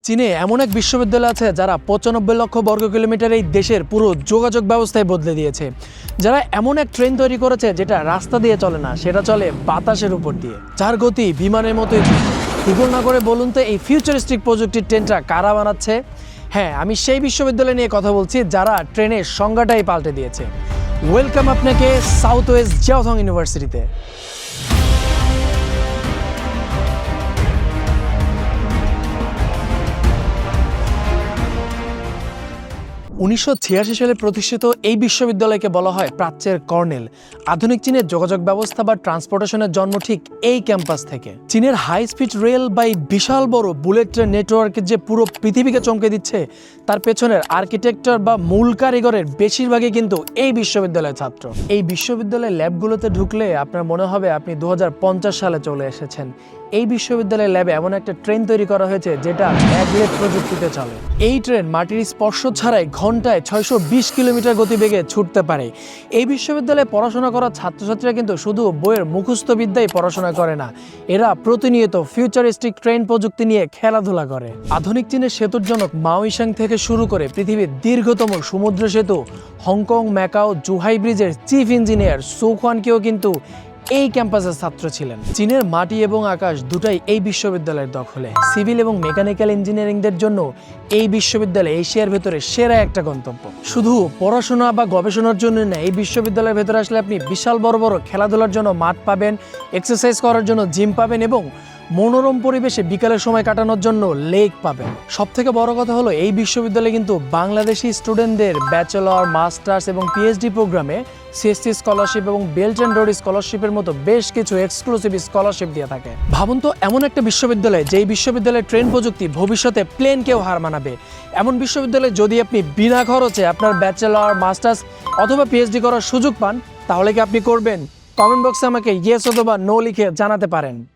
চীনে এমন এক বিশ্ববিদ্যালয় আছে যারা ৯৫ লক্ষ বর্গ কিলোমিটার এই দেশের পুরো যোগাযোগ ব্যবস্থায় বদলে দিয়েছে। যারা এমন এক ট্রেন তৈরি করেছে যেটা রাস্তা দিয়ে চলে না, সেটা চলে বাতাসের উপর দিয়ে, যার গতি বিমানের মতোই। গুগল না করে বলুন তো এই ফিউচারিস্টিক প্রযুক্তির ট্রেনটা কারা বানাচ্ছে? হ্যাঁ, আমি সেই বিশ্ববিদ্যালয় নিয়ে কথা বলছি যারা ট্রেনের সংজ্ঞাটাই পাল্টে দিয়েছে। ওয়েলকাম আপনাকে সাউথ ওয়েস্ট জিয়াওথং ইউনিভার্সিটিতে। ১৯৮৬ সালে প্রতিষ্ঠিত এই বিশ্ববিদ্যালয়কে বলা হয় প্রাচ্যের কর্নেল। আধুনিক চীনের যোগাযোগ ব্যবস্থা বা ট্রান্সপোর্টেশনের জন্ম ঠিক এই ক্যাম্পাস থেকে। চীনের হাই স্পিড রেল বা এই বিশাল বড় বুলেট ট্রেন নেটওয়ার্কের যে পুরো পৃথিবীকে চমকে দিচ্ছে, তার পেছনের আর্কিটেকচার বা মূল কারিগরের বেশিরভাগই কিন্তু এই বিশ্ববিদ্যালয়ের ছাত্র। এই বিশ্ববিদ্যালয়ের ল্যাবগুলোতে ঢুকলে আপনার মনে হবে আপনি ২০৫০ সালে চলে এসেছেন। এই বিশ্ববিদ্যালয়ের ল্যাবে এমন একটা ট্রেন তৈরি করা হয়েছে যেটা ম্যাগলেট প্রযুক্তিতে চলে। এই ট্রেন মাটির স্পর্শ ছাড়াই ঘন্টায় ৬২০ কিলোমিটার গতিবেগে ছুটতে পারে। এই বিশ্ববিদ্যালয়ে পড়াশোনা করা ছাত্রছাত্রীরা কিন্তু শুধু বইয়ের মুখস্থ বিদ্যায় পড়াশোনা করে না, এরা প্রতিনিয়ত ফিউচারিস্টিক ট্রেন প্রযুক্তি নিয়ে খেলাধুলা করে। আধুনিক চীনের সেতুর জনক মাওইশাং থেকে শুরু করে পৃথিবীর দীর্ঘতম সমুদ্র সেতু হংকং ম্যাকাও জুহাই ব্রিজের চিফ ইঞ্জিনিয়ার সু খুয়ানকেও কিন্তু এই ক্যাম্পাসের ছাত্র ছিলেন। চীনের মাটি এবং আকাশ দুটাই এই বিশ্ববিদ্যালয়ের দখলে। সিভিল এবং মেকানিক্যাল ইঞ্জিনিয়ারিংদের জন্য এই বিশ্ববিদ্যালয় এশিয়ার ভেতরে সেরা একটা গন্তব্য। শুধু পড়াশোনা বা গবেষণার জন্য না, এই বিশ্ববিদ্যালয়ের ভেতরে আসলে আপনি বিশাল বড় বড় খেলাধুলার জন্য মাঠ পাবেন, এক্সারসাইজ করার জন্য জিম পাবেন এবং মনোরম পরিবেশে বিকালের সময় কাটানোর জন্য লেক পাবেন। সব থেকে বড় কথা হলো এই বিশ্ববিদ্যালয়ে কিন্তু বাংলাদেশি স্টুডেন্টদের ব্যাচেলর, মাস্টার্স এবং পিএইচডি প্রোগ্রামে সিএসসি স্কলারশিপ এবং বেল্ট অ্যান্ড রোড স্কলারশিপের মতো বেশ কিছু এক্সক্লুসিভ স্কলারশিপ দিয়ে থাকে। ভাবুন তো, এমন একটা বিশ্ববিদ্যালয় যেই বিশ্ববিদ্যালয়ের ট্রেন প্রযুক্তি ভবিষ্যতে প্লেনকেও হার মানাবে। এমন বিশ্ববিদ্যালয়ে যদি আপনি বিনা খরচে আপনার ব্যাচেলর, মাস্টার্স অথবা পিএইচডি করার সুযোগ পান, তাহলে কি আপনি করবেন? কমেন্ট বক্সে আমাকে ইয়েস অথবা নো লিখে জানাতে পারেন।